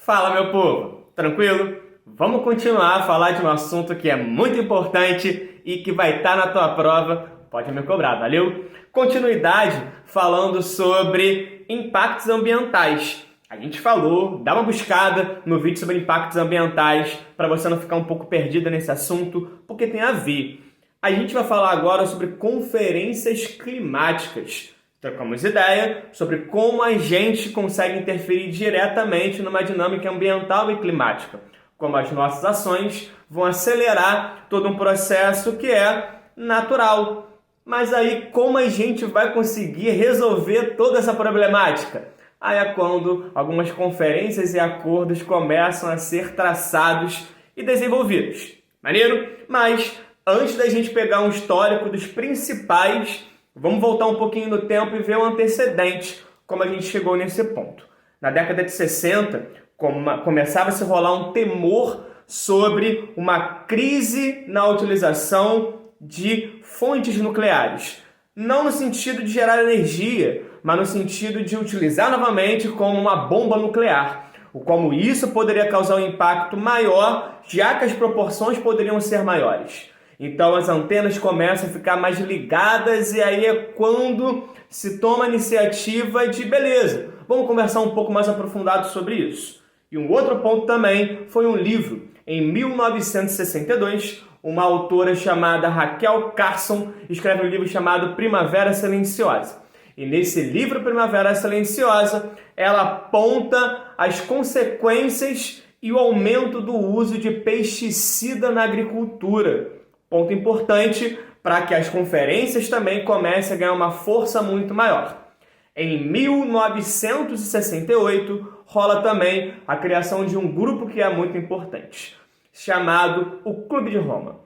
Fala, meu povo! Tranquilo? Vamos continuar a falar de um assunto que é muito importante e que vai estar na tua prova. Pode me cobrar, valeu? Continuidade falando sobre impactos ambientais. A gente falou, dá uma buscada no vídeo sobre impactos ambientais para você não ficar um pouco perdida nesse assunto, porque tem a ver. A gente vai falar agora sobre conferências climáticas. Trocamos ideia sobre como a gente consegue interferir diretamente numa dinâmica ambiental e climática, como as nossas ações vão acelerar todo um processo que é natural. Mas aí como a gente vai conseguir resolver toda essa problemática? Aí é quando algumas conferências e acordos começam a ser traçados e desenvolvidos. Maneiro? Mas antes da gente pegar um histórico dos principais, vamos voltar um pouquinho no tempo e ver o antecedente, como a gente chegou nesse ponto. Na década de 60, começava a se rolar um temor sobre uma crise na utilização de fontes nucleares. Não no sentido de gerar energia, mas no sentido de utilizar novamente como uma bomba nuclear. Como isso poderia causar um impacto maior, já que as proporções poderiam ser maiores. Então as antenas começam a ficar mais ligadas e aí é quando se toma a iniciativa de beleza, vamos conversar um pouco mais aprofundado sobre isso. E um outro ponto também foi um livro. Em 1962, uma autora chamada Rachel Carson escreve um livro chamado Primavera Silenciosa. E nesse livro Primavera Silenciosa, ela aponta as consequências e o aumento do uso de pesticida na agricultura. Ponto importante para que as conferências também comecem a ganhar uma força muito maior. Em 1968, rola também a criação de um grupo que é muito importante, chamado o Clube de Roma.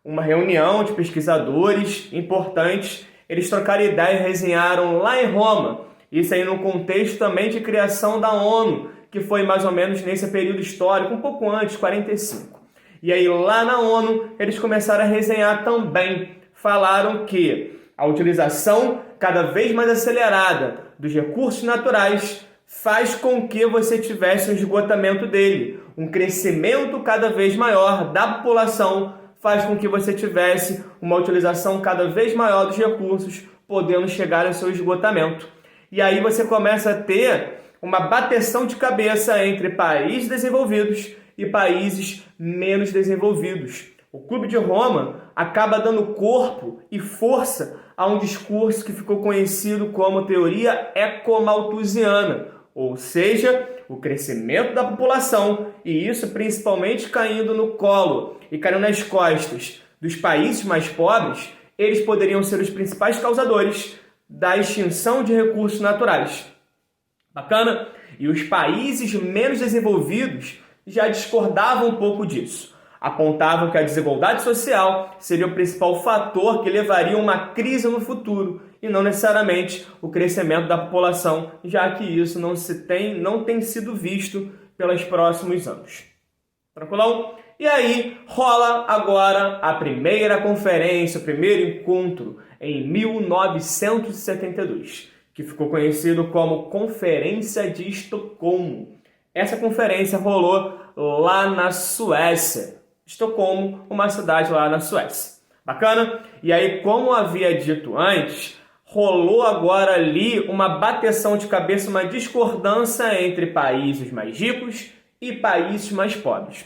Uma reunião de pesquisadores importantes, eles trocaram ideia e resenharam lá em Roma. Isso aí no contexto também de criação da ONU, que foi mais ou menos nesse período histórico, um pouco antes, 45. E aí lá na ONU eles começaram a resenhar também. Falaram que a utilização cada vez mais acelerada dos recursos naturais faz com que você tivesse um esgotamento dele. Um crescimento cada vez maior da população faz com que você tivesse uma utilização cada vez maior dos recursos, podendo chegar ao seu esgotamento. E aí você começa a ter uma bateção de cabeça entre países desenvolvidos e países menos desenvolvidos. O Clube de Roma acaba dando corpo e força a um discurso que ficou conhecido como teoria ecomalthusiana, ou seja, o crescimento da população, e isso principalmente caindo no colo e caindo nas costas dos países mais pobres, eles poderiam ser os principais causadores da extinção de recursos naturais. Bacana? E os países menos desenvolvidos já discordavam um pouco disso. Apontavam que a desigualdade social seria o principal fator que levaria a uma crise no futuro e não necessariamente o crescimento da população, já que isso não tem sido visto pelos próximos anos. Tranquilão? E aí rola agora a primeira conferência, o primeiro encontro em 1972, que ficou conhecido como Conferência de Estocolmo. Essa conferência rolou lá na Suécia. Estocolmo, uma cidade lá na Suécia. Bacana? E aí, como havia dito antes, rolou agora ali uma bateção de cabeça, uma discordância entre países mais ricos e países mais pobres.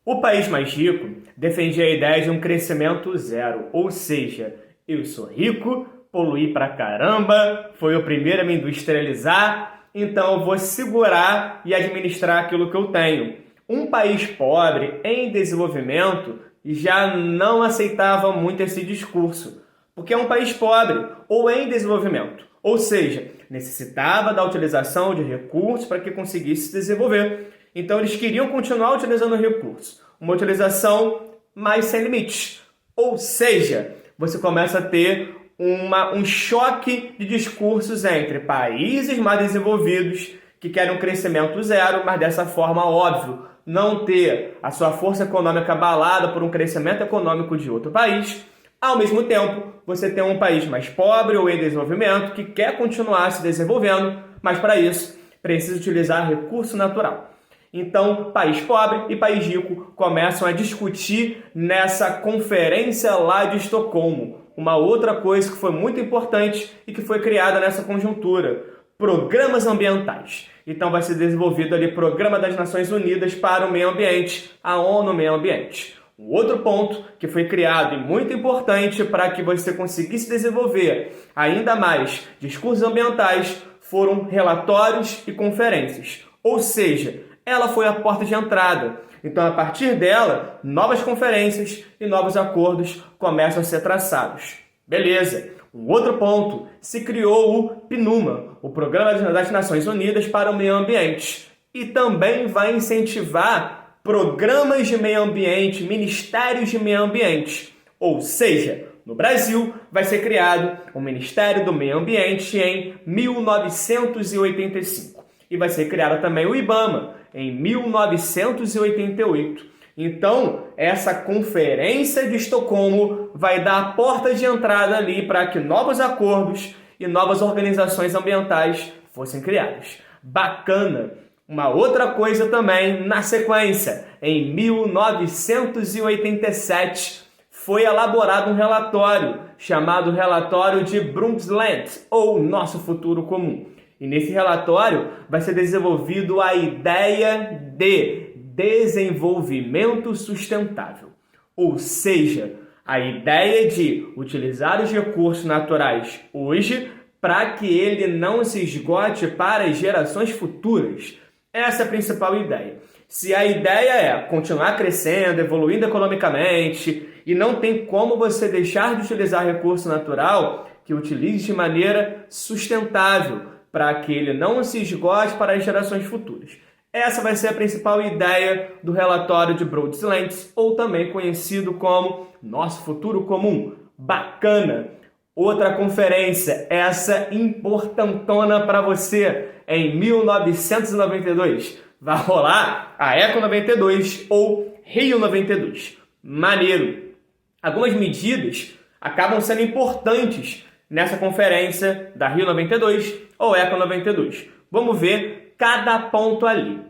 O país mais rico defendia a ideia de um crescimento zero, ou seja, eu sou rico, poluí pra caramba, foi o primeiro a me industrializar, então eu vou segurar e administrar aquilo que eu tenho. Um país pobre, em desenvolvimento, já não aceitava muito esse discurso, porque é um país pobre ou em desenvolvimento, ou seja, necessitava da utilização de recursos para que conseguisse se desenvolver. Então eles queriam continuar utilizando recursos, uma utilização mais sem limites, ou seja, você começa a ter um choque de discursos entre países mais desenvolvidos que querem um crescimento zero, mas dessa forma, óbvio, não ter a sua força econômica abalada por um crescimento econômico de outro país. Ao mesmo tempo, você tem um país mais pobre ou em desenvolvimento que quer continuar se desenvolvendo, mas para isso precisa utilizar recurso natural. Então, país pobre e país rico começam a discutir nessa conferência lá de Estocolmo. Uma outra coisa que foi muito importante e que foi criada nessa conjuntura: programas ambientais. Então vai ser desenvolvido ali o Programa das Nações Unidas para o Meio Ambiente, a ONU Meio Ambiente. Um outro ponto que foi criado e muito importante para que você conseguisse desenvolver ainda mais discursos ambientais foram relatórios e conferências. Ou seja, ela foi a porta de entrada. Então, a partir dela, novas conferências e novos acordos começam a ser traçados. Beleza. Um outro ponto, se criou o PNUMA, o Programa das Nações Unidas para o Meio Ambiente, e também vai incentivar programas de meio ambiente, ministérios de meio ambiente. Ou seja, no Brasil vai ser criado o Ministério do Meio Ambiente em 1985 e vai ser criado também o IBAMA em 1988. Então, essa conferência de Estocolmo vai dar a porta de entrada ali para que novos acordos e novas organizações ambientais fossem criadas. Bacana! Uma outra coisa também, na sequência, em 1987, foi elaborado um relatório chamado Relatório de Brundtland, ou Nosso Futuro Comum. E nesse relatório vai ser desenvolvido a ideia de desenvolvimento sustentável. Ou seja, a ideia de utilizar os recursos naturais hoje para que ele não se esgote para as gerações futuras. Essa é a principal ideia. Se a ideia é continuar crescendo, evoluindo economicamente, e não tem como você deixar de utilizar recurso natural, que utilize de maneira sustentável, para que ele não se esgote para as gerações futuras. Essa vai ser a principal ideia do relatório de Brundtland, ou também conhecido como Nosso Futuro Comum. Bacana! Outra conferência, essa importantona para você, em 1992. Vai rolar a Eco 92 ou Rio 92. Maneiro! Algumas medidas acabam sendo importantes nessa conferência da Rio 92 ou Eco 92. Vamos ver cada ponto ali.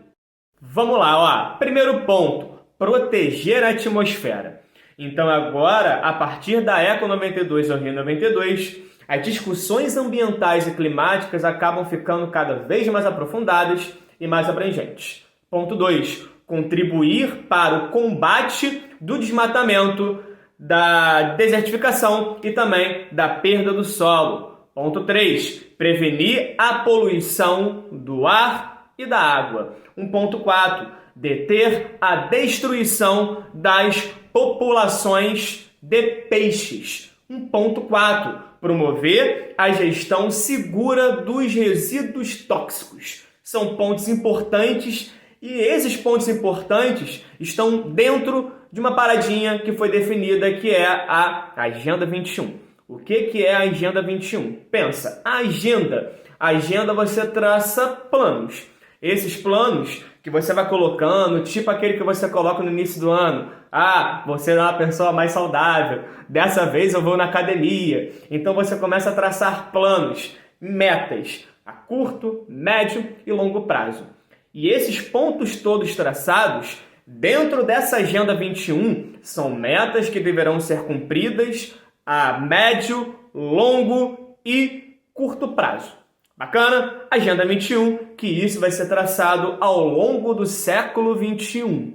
Vamos lá, ó. Primeiro ponto, proteger a atmosfera. Então agora, a partir da Eco 92 ou Rio 92, as discussões ambientais e climáticas acabam ficando cada vez mais aprofundadas e mais abrangentes. Ponto 2, contribuir para o combate do desmatamento, da desertificação e também da perda do solo. Ponto 3, prevenir a poluição do ar e da água. 1.4, deter a destruição das populações de peixes. 1.4, promover a gestão segura dos resíduos tóxicos. São pontos importantes e esses pontos importantes estão dentro de uma paradinha que foi definida, que é a Agenda 21. O que é a Agenda 21? Pensa, a agenda você traça planos. Esses planos que você vai colocando, tipo aquele que você coloca no início do ano. Ah, você é uma pessoa mais saudável. Dessa vez eu vou na academia. Então você começa a traçar planos, metas a curto, médio e longo prazo. E esses pontos todos traçados, dentro dessa Agenda 21, são metas que deverão ser cumpridas a médio, longo e curto prazo. Bacana? Agenda 21, que isso vai ser traçado ao longo do século 21.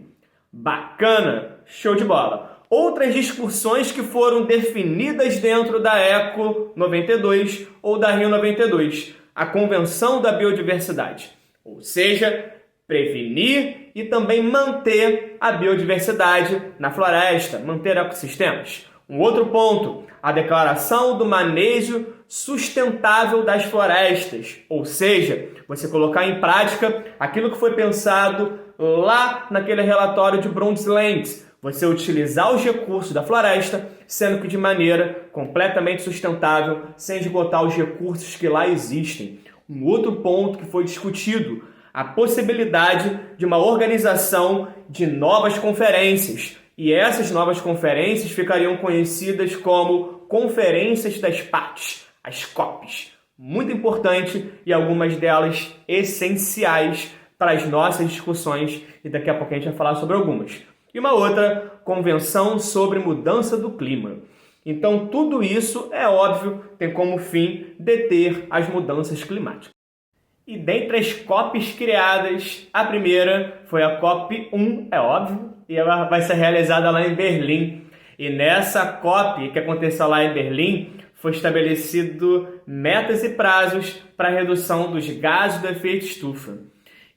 Bacana! Show de bola! Outras discussões que foram definidas dentro da Eco 92 ou da Rio 92, a Convenção da Biodiversidade, ou seja, prevenir e também manter a biodiversidade na floresta, manter ecossistemas. Um outro ponto, a Declaração do Manejo Sustentável das Florestas, ou seja, você colocar em prática aquilo que foi pensado lá naquele relatório de Brundtland, você utilizar os recursos da floresta, sendo que de maneira completamente sustentável, sem esgotar os recursos que lá existem. Um outro ponto que foi discutido, a possibilidade de uma organização de novas conferências. E essas novas conferências ficariam conhecidas como Conferências das Partes, as COPs. Muito importante e algumas delas essenciais para as nossas discussões e daqui a pouco a gente vai falar sobre algumas. E uma outra, Convenção sobre Mudança do Clima. Então, tudo isso, é óbvio, tem como fim deter as mudanças climáticas. E dentre as COPs criadas, a primeira foi a COP1, é óbvio, e ela vai ser realizada lá em Berlim. E nessa COP, que aconteceu lá em Berlim, foi estabelecido metas e prazos para a redução dos gases do efeito estufa.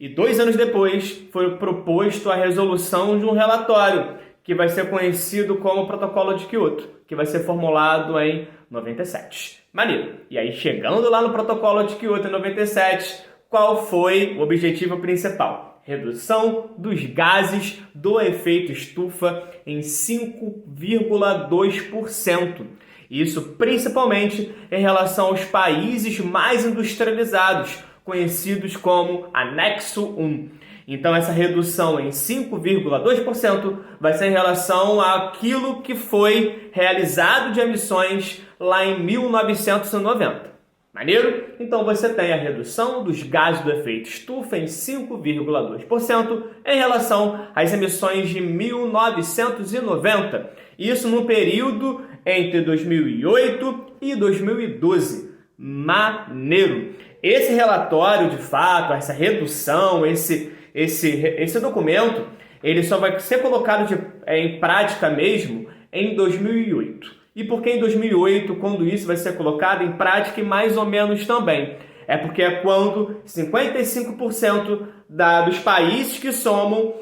E 2 anos depois, foi proposto a resolução de um relatório, que vai ser conhecido como Protocolo de Kyoto, que vai ser formulado em 97. Maneiro. E aí, chegando lá no Protocolo de Kyoto em 97, qual foi o objetivo principal? Redução dos gases do efeito estufa em 5,2%. Isso principalmente em relação aos países mais industrializados, conhecidos como Anexo 1. Então, essa redução em 5,2% vai ser em relação àquilo que foi realizado de emissões lá em 1990. Maneiro? Então, você tem a redução dos gases do efeito estufa em 5,2% em relação às emissões de 1990. Isso no período entre 2008 e 2012. Maneiro! Esse relatório, de fato, essa redução, esse documento, ele só vai ser colocado em prática mesmo em 2008. E por que em 2008, quando isso vai ser colocado em prática, e mais ou menos também? É porque é quando 55% dos países que somam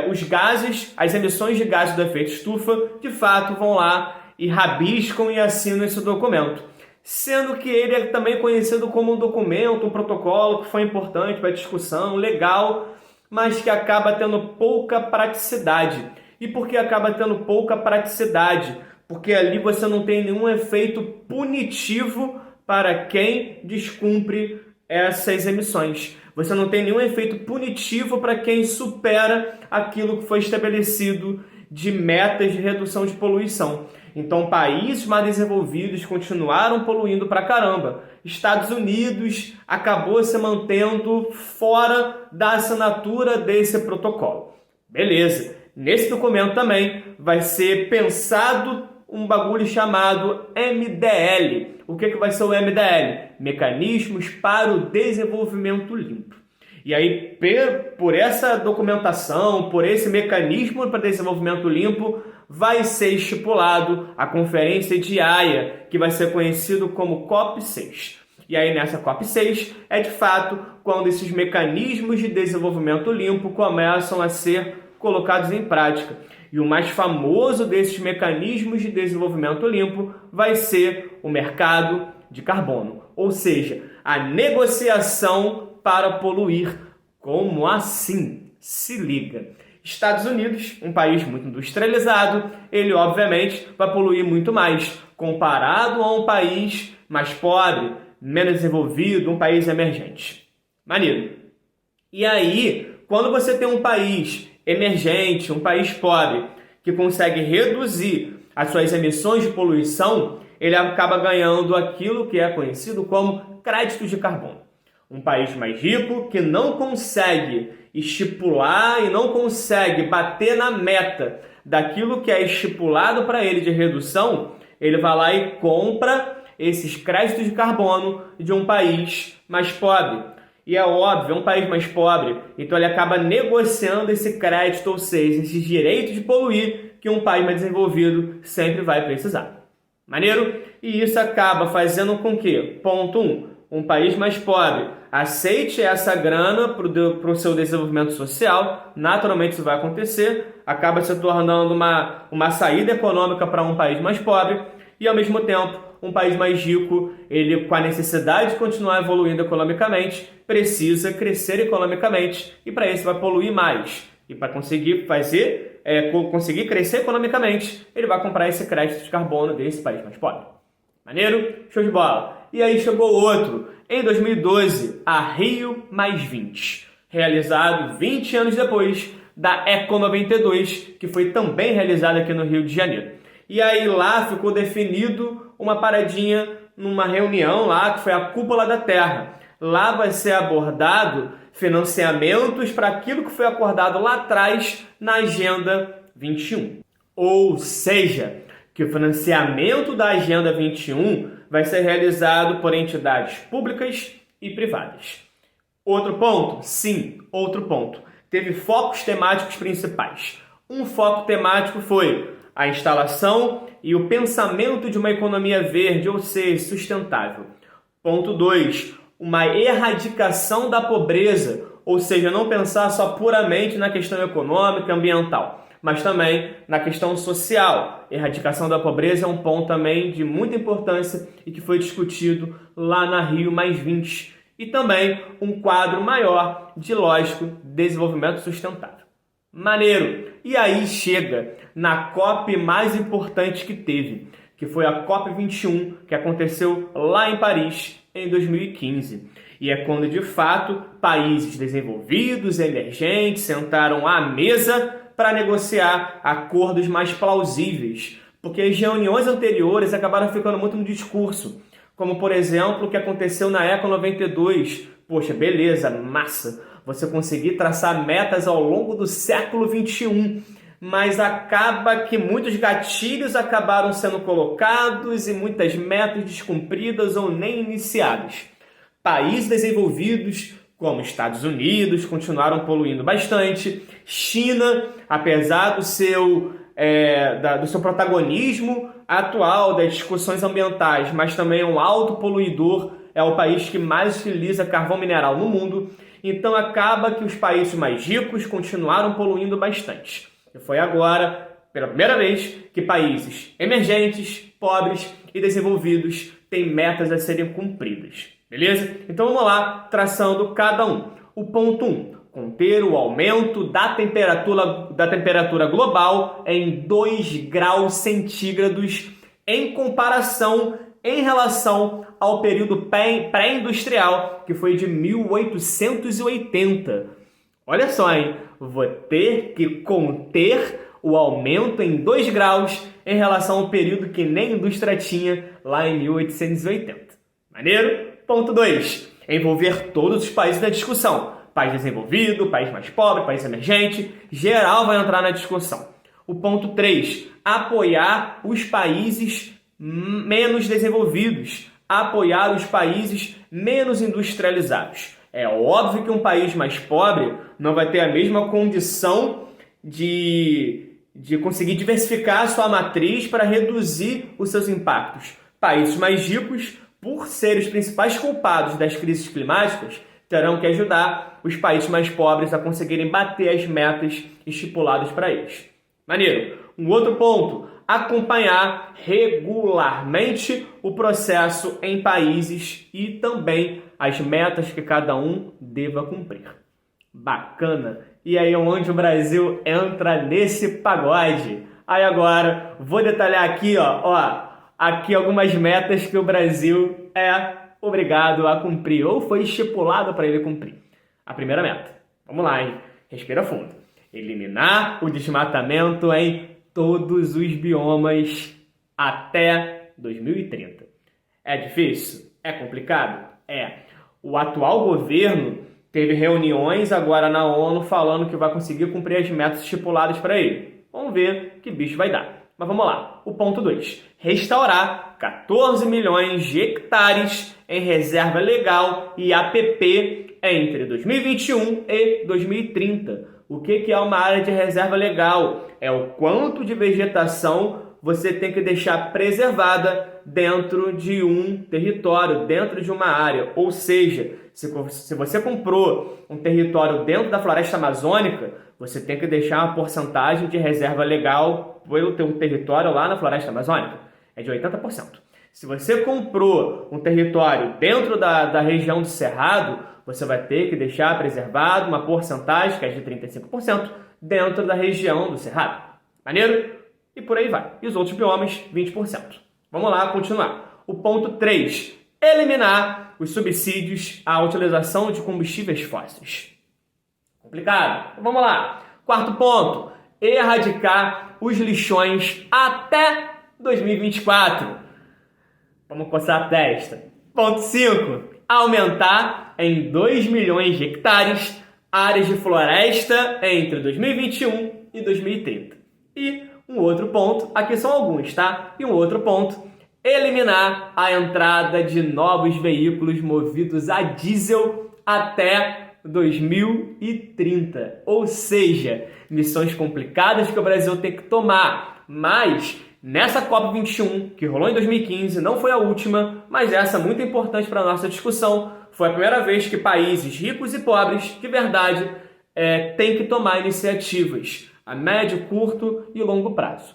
os gases, as emissões de gases do efeito estufa, de fato vão lá e rabiscam e assinam esse documento. Sendo que ele é também conhecido como um documento, um protocolo que foi importante para a discussão, legal, mas que acaba tendo pouca praticidade. E por que acaba tendo pouca praticidade? Porque ali você não tem nenhum efeito punitivo para quem descumpre essas emissões. Você não tem nenhum efeito punitivo para quem supera aquilo que foi estabelecido de metas de redução de poluição. Então, países mais desenvolvidos continuaram poluindo pra caramba. Estados Unidos acabou se mantendo fora da assinatura desse protocolo. Beleza. Nesse documento também vai ser pensado um bagulho chamado MDL. O que vai ser o MDL? Mecanismos para o Desenvolvimento Limpo. E aí, por essa documentação, por esse mecanismo para desenvolvimento limpo, vai ser estipulado a Conferência de Haia, que vai ser conhecido como COP6. E aí, nessa COP6, é de fato quando esses mecanismos de desenvolvimento limpo começam a ser colocados em prática. E o mais famoso desses mecanismos de desenvolvimento limpo vai ser o mercado de carbono, ou seja, a negociação para poluir. Como assim? Se liga. Estados Unidos, um país muito industrializado, ele obviamente vai poluir muito mais comparado a um país mais pobre, menos desenvolvido, um país emergente. Maneiro. E aí, quando você tem um país emergente, um país pobre, que consegue reduzir as suas emissões de poluição, ele acaba ganhando aquilo que é conhecido como crédito de carbono. Um país mais rico que não consegue estipular e não consegue bater na meta daquilo que é estipulado para ele de redução, ele vai lá e compra esses créditos de carbono de um país mais pobre. E é óbvio, é um país mais pobre, então ele acaba negociando esse crédito, ou seja, esses direitos de poluir que um país mais desenvolvido sempre vai precisar. Maneiro? E isso acaba fazendo com que, ponto 1, um país mais pobre aceite essa grana para o seu desenvolvimento social, naturalmente isso vai acontecer, acaba se tornando uma saída econômica para um país mais pobre e, ao mesmo tempo, um país mais rico, ele com a necessidade de continuar evoluindo economicamente, precisa crescer economicamente e para isso vai poluir mais. E para conseguir conseguir crescer economicamente, ele vai comprar esse crédito de carbono desse país mais pobre. Maneiro? Show de bola! E aí chegou outro, em 2012, a Rio+20, realizado 20 anos depois da Eco 92, que foi também realizada aqui no Rio de Janeiro. E aí lá ficou definido uma paradinha numa reunião lá, que foi a Cúpula da Terra. Lá vai ser abordado financiamentos para aquilo que foi acordado lá atrás na Agenda 21. Ou seja, que o financiamento da Agenda 21 vai ser realizado por entidades públicas e privadas. Outro ponto? Sim, outro ponto. Teve focos temáticos principais. Um foco temático foi a instalação e o pensamento de uma economia verde, ou seja, sustentável. Ponto 2. Uma erradicação da pobreza, ou seja, não pensar só puramente na questão econômica e ambiental, mas também na questão social. Erradicação da pobreza é um ponto também de muita importância e que foi discutido lá na Rio+20. E também um quadro maior de, lógico, desenvolvimento sustentável. Maneiro! E aí chega na COP mais importante que teve, que foi a COP21, que aconteceu lá em Paris em 2015. E é quando, de fato, países desenvolvidos e emergentes sentaram à mesa para negociar acordos mais plausíveis, porque as reuniões anteriores acabaram ficando muito no discurso, como, por exemplo, o que aconteceu na Eco 92. Poxa, beleza, massa, você conseguir traçar metas ao longo do século XXI, mas acaba que muitos gatilhos acabaram sendo colocados e muitas metas descumpridas ou nem iniciadas. Países desenvolvidos, como Estados Unidos, continuaram poluindo bastante. China, apesar do seu protagonismo atual das discussões ambientais, mas também é um alto poluidor, é o país que mais utiliza carvão mineral no mundo. Então acaba que os países mais ricos continuaram poluindo bastante. E foi agora, pela primeira vez, que países emergentes, pobres e desenvolvidos têm metas a serem cumpridas. Beleza? Então vamos lá, traçando cada um. O ponto 1. Conter o aumento da temperatura global em 2 graus centígrados em relação ao período pré-industrial, que foi de 1880. Olha só, hein? Vou ter que conter o aumento em 2 graus em relação ao período que nem a indústria tinha lá em 1880. Maneiro? Ponto 2. Envolver todos os países na discussão. País desenvolvido, país mais pobre, país emergente, geral vai entrar na discussão. O ponto 3. Apoiar os países menos desenvolvidos. Apoiar os países menos industrializados. É óbvio que um país mais pobre não vai ter a mesma condição de conseguir diversificar a sua matriz para reduzir os seus impactos. Países mais ricos, por serem os principais culpados das crises climáticas, terão que ajudar os países mais pobres a conseguirem bater as metas estipuladas para eles. Maneiro. Um outro ponto, acompanhar regularmente o processo em países e também as metas que cada um deva cumprir. Bacana! E aí onde o Brasil entra nesse pagode? Aí agora vou detalhar aqui, aqui algumas metas que o Brasil é obrigado a cumprir, ou foi estipulado para ele cumprir. A primeira meta. Vamos lá, hein? Respira fundo. Eliminar o desmatamento em todos os biomas até 2030. É difícil? É complicado? É. O atual governo teve reuniões agora na ONU falando que vai conseguir cumprir as metas estipuladas para ele. Vamos ver que bicho vai dar. Mas vamos lá. O ponto 2. Restaurar 14 milhões de hectares em reserva legal e APP entre 2021 e 2030. O que é uma área de reserva legal? É o quanto de vegetação você tem que deixar preservada dentro de um território, dentro de uma área. Ou seja, se você comprou um território dentro da floresta amazônica, você tem que deixar uma porcentagem de reserva legal pelo teu território lá na floresta amazônica. É de 80%. Se você comprou um território dentro da região do Cerrado, você vai ter que deixar preservado uma porcentagem, que é de 35%, dentro da região do Cerrado. Maneiro? E por aí vai. E os outros biomas, 20%. Vamos lá, continuar. O ponto 3. Eliminar os subsídios à utilização de combustíveis fósseis. Complicado? Vamos lá. Quarto ponto. Erradicar os lixões até 2024. Vamos coçar a testa. Ponto 5. aumentar em 2 milhões de hectares áreas de floresta entre 2021 e 2030. E um outro ponto, aqui são alguns, tá? E um outro ponto, eliminar a entrada de novos veículos movidos a diesel até 2030. Ou seja, missões complicadas que o Brasil tem que tomar, mas nessa COP21, que rolou em 2015, não foi a última, mas essa é muito importante para a nossa discussão. Foi a primeira vez que países ricos e pobres, de verdade, têm que tomar iniciativas a médio, curto e longo prazo.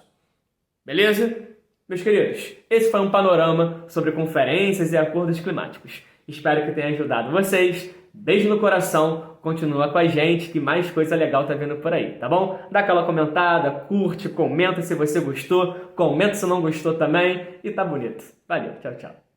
Beleza? Meus queridos, esse foi um panorama sobre conferências e acordos climáticos. Espero que tenha ajudado vocês. Beijo no coração, continua com a gente que mais coisa legal tá vindo por aí, tá bom? Dá aquela comentada, curte, comenta se você gostou, comenta se não gostou também e tá bonito. Valeu, tchau, tchau.